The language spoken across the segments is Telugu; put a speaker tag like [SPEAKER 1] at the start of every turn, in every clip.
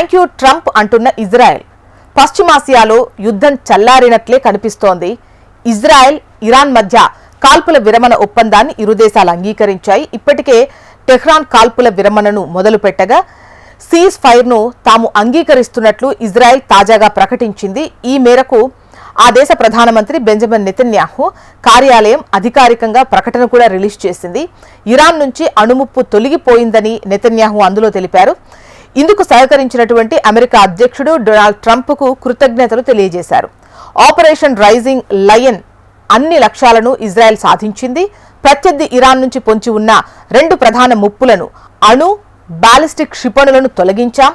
[SPEAKER 1] థ్యాంక్ యూ ట్రంప్ అంటున్న ఇజ్రాయెల్. పశ్చిమాసియాలో యుద్ధం చల్లారినట్లే కనిపిస్తోంది. ఇజ్రాయెల్, ఇరాన్ మధ్య కాల్పుల విరమణ ఒప్పందాన్ని ఇరు దేశాలు అంగీకరించాయి. ఇప్పటికే టెహ్రాన్ కాల్పుల విరమణను మొదలుపెట్టగా సీజ్ ఫైర్ను తాము అంగీకరిస్తున్నట్లు ఇజ్రాయెల్ తాజాగా ప్రకటించింది. ఈ మేరకు ఆ దేశ ప్రధానమంత్రి బెంజమిన్ నెతన్యాహు కార్యాలయం అధికారికంగా ప్రకటన కూడా రిలీజ్ చేసింది. ఇరాన్ నుంచి అణుముప్పు తొలగిపోయిందని నెతన్యాహు అందులో తెలిపారు. ఇందుకు సహకరించినటువంటి అమెరికా అధ్యక్షుడు డొనాల్డ్ ట్రంప్కు కృతజ్ఞతలు తెలియజేశారు. ఆపరేషన్ రైజింగ్ లయన్ అన్ని లక్ష్యాలను ఇజ్రాయెల్ సాధించింది. ప్రత్యర్థి ఇరాన్ నుంచి పొంచి ఉన్న 2 ప్రధాన ముప్పులను, అణు, బాలిస్టిక్ క్షిపణులను తొలగించాం.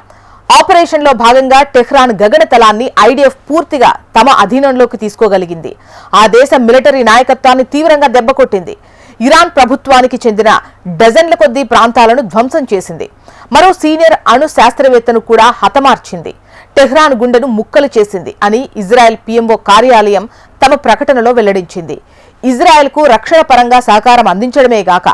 [SPEAKER 1] ఆపరేషన్లో భాగంగా టెహ్రాన్ గగనతలాన్ని ఐడిఎఫ్ పూర్తిగా తమ అధీనంలోకి తీసుకోగలిగింది. ఆ దేశ మిలిటరీ నాయకత్వాన్ని తీవ్రంగా దెబ్బకొట్టింది. ఇరాన్ ప్రభుత్వానికి చెందిన డజన్ల కొద్దీ ప్రాంతాలను ధ్వంసం చేసింది. మరో సీనియర్ అణు శాస్త్రవేత్తను కూడా హతమార్చింది. టెహ్రాన్ గుండెను ముక్కలు చేసింది అని ఇజ్రాయెల్ పిఎంఓ కార్యాలయం తమ ప్రకటనలో వెల్లడించింది. ఇజ్రాయెల్కు రక్షణ పరంగా సహకారం అందించడమే గాక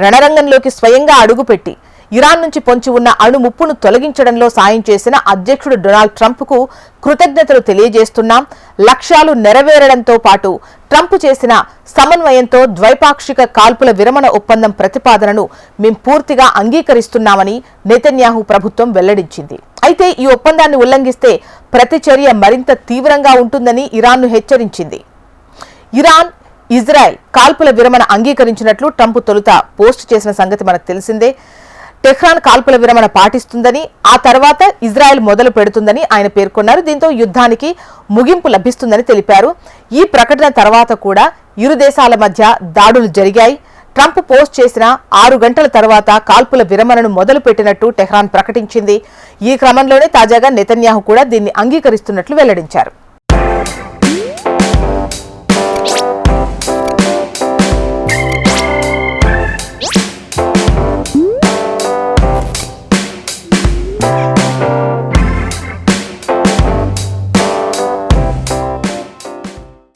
[SPEAKER 1] రణరంగంలోకి స్వయంగా అడుగుపెట్టి ఇరాన్ నుంచి పొంచి ఉన్న అణు ముప్పును తొలగించడంలో సాయం చేసిన అధ్యక్షుడు డొనాల్డ్ ట్రంప్కు కృతజ్ఞతలు తెలియజేస్తున్నాం. లక్ష్యాలు నెరవేరడంతో పాటు ట్రంప్ చేసిన సమన్వయంతో ద్వైపాక్షిక కాల్పుల విరమణ ఒప్పందం ప్రతిపాదనను మేం పూర్తిగా అంగీకరిస్తున్నామని నెతన్యాహు ప్రభుత్వం వెల్లడించింది. అయితే ఈ ఒప్పందాన్ని ఉల్లంఘిస్తే ప్రతిచర్య మరింత తీవ్రంగా ఉంటుందని ఇరాన్ను హెచ్చరించింది. ఇరాన్, ఇజ్రాయెల్ కాల్పుల విరమణ అంగీకరించినట్లు ట్రంప్ తొలుత పోస్ట్ చేసిన సంగతి మనకు తెలిసిందే. టెహ్రాన్ కాల్పుల విరమణ పాటిస్తుందని, ఆ తర్వాత ఇజ్రాయెల్ మొదలు పెడుతుందని ఆయన పేర్కొన్నారు. దీంతో యుద్ధానికి ముగింపు లభిస్తుందని తెలిపారు. ఈ ప్రకటన తర్వాత కూడా ఇరు దేశాల మధ్య దాడులు జరిగాయి. ట్రంప్ పోస్ట్ చేసిన 6 గంటల తర్వాత కాల్పుల విరమణను మొదలు పెట్టినట్టు టెహ్రాన్ ప్రకటించింది. ఈ క్రమంలోనే తాజాగా నెతన్యాహు కూడా దీన్ని అంగీకరిస్తున్నట్లు వెల్లడించారు.